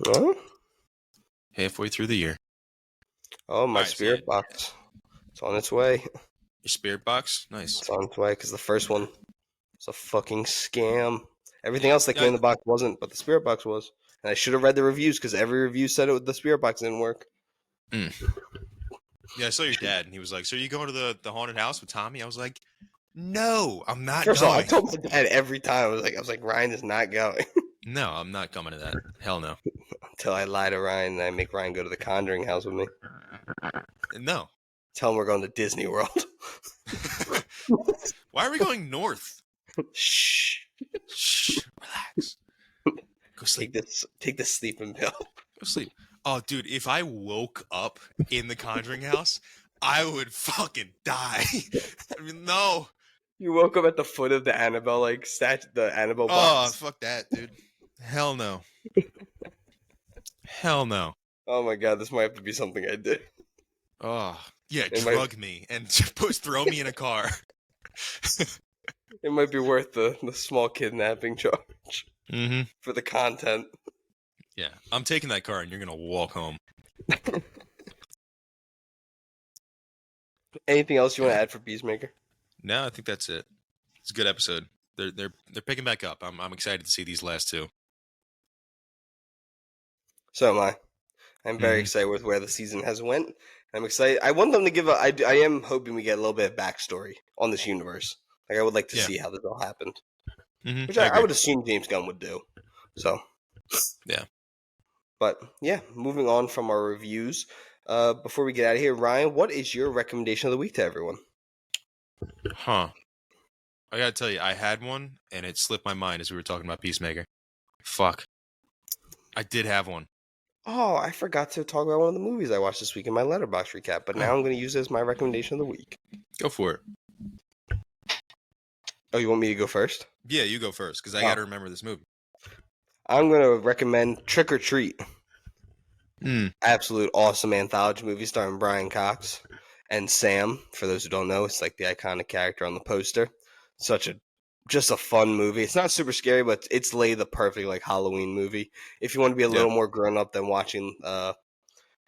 Huh? Halfway through the year. Oh, my spirit box. It's on its way. Your spirit box? Nice. It's on its way because the first one was a fucking scam. Everything else that came in the box wasn't, but the spirit box was. And I should have read the reviews because every review said the spirit box didn't work. Mm. Yeah, I saw your dad, and he was like, so are you going to the haunted house with Tommy? I was like, no, I'm not going. First of all, I told my dad every time. I was like, Ryan is not going. No, I'm not coming to that. Hell no. Until I lie to Ryan and I make Ryan go to the Conjuring house with me. No. Tell him we're going to Disney World. Why are we going north? Shh. Shh. Relax. Go sleep. Take this sleeping pill. Go sleep. Oh, dude, if I woke up in the Conjuring house, I would fucking die. I mean, no. You woke up at the foot of the Annabelle, the Annabelle box. Oh, fuck that, dude. Hell no. Hell no. Oh my god, this might have to be something I do. Oh, yeah, drug me and throw me in a car. It might be worth the small kidnapping charge for the content. Yeah, I'm taking that car and you're going to walk home. Anything else you want to add for Peacemaker? No, I think that's it. It's a good episode. They're picking back up. I'm excited to see these last two. So am I. I'm very excited with where the season has went. I'm excited. I want them to give I am hoping we get a little bit of backstory on this universe. Like I would like to see how this all happened, which I would assume James Gunn would do. So, yeah. But yeah, moving on from our reviews. Before we get out of here, Ryan, what is your recommendation of the week to everyone? Huh. I gotta tell you, I had one, and it slipped my mind as we were talking about Peacemaker. Fuck. I did have one. Oh, I forgot to talk about one of the movies I watched this week in my Letterboxd recap, but now I'm going to use it as my recommendation of the week. Go for it. Oh, you want me to go first? Yeah, you go first, because I gotta remember this movie. I'm going to recommend Trick or Treat. Mm. Absolute awesome anthology movie starring Brian Cox and Sam. For those who don't know, it's like the iconic character on the poster. Just a fun movie. It's not super scary, but it's laid the perfect like Halloween movie. If you want to be a little more grown up than watching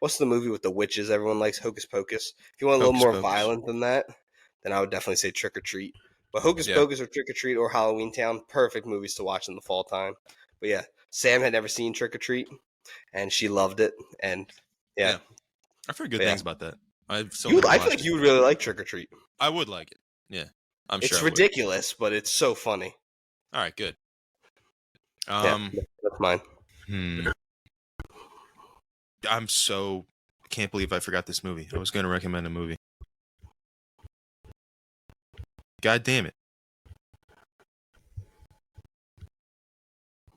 what's the movie with the witches everyone likes, Hocus Pocus. If you want a little more violent than that, then I would definitely say Trick or Treat. But Hocus Pocus or Trick or Treat or Halloween Town, perfect movies to watch in the fall time. But yeah, Sam had never seen Trick or Treat, and she loved it. And yeah. I've heard good things about that. I feel like you would really like Trick or Treat. I would like it. Yeah, I'm sure. It's ridiculous, but it's so funny. All right, good. That's mine. Can't believe I forgot this movie. I was going to recommend a movie. God damn it.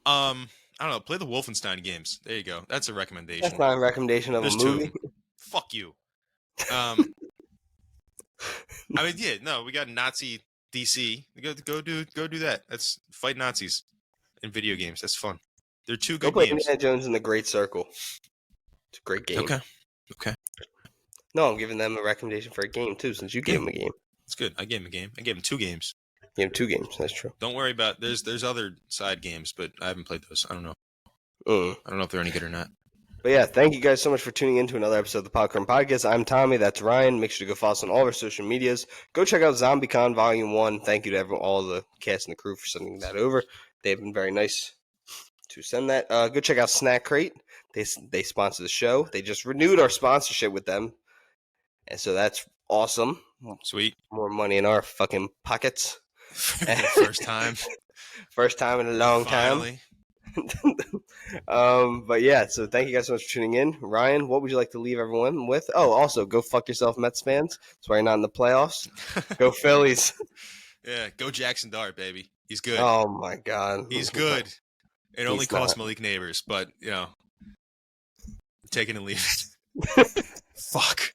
I don't know. Play the Wolfenstein games. There you go. That's a recommendation. That's not a recommendation of a movie. Fuck you. I mean, yeah, no, we got Nazi DC. Go do that. That's fight Nazis in video games. That's fun. They're two good games. Go play Indiana Jones and the Great Circle. It's a great game. Okay. No, I'm giving them a recommendation for a game too, since you gave them a game. It's good. I gave him a game. I gave him 2 games. You have 2 games. That's true. Don't worry about. There's other side games, but I haven't played those. I don't know. I don't know if they're any good or not. But yeah, thank you guys so much for tuning in to another episode of the Popcorn Podcast. I'm Tommy. That's Ryan. Make sure to go follow us on all of our social medias. Go check out ZombieCon Volume 1. Thank you to all the cast and the crew for sending that over. They've been very nice to send that. Go check out Snack Crate. They sponsor the show. They just renewed our sponsorship with them. And so that's awesome. Sweet. More money in our fucking pockets. First time. First time in a long time. But yeah, so thank you guys so much for tuning in. Ryan, what would you like to leave everyone with? Oh, also, go fuck yourself, Mets fans. That's why you're not in the playoffs. Go Phillies. Yeah, go Jackson Dart, baby. He's good. Oh, my God. He's good. It only costs Malik Neighbors, but, take it and leave it. Fuck.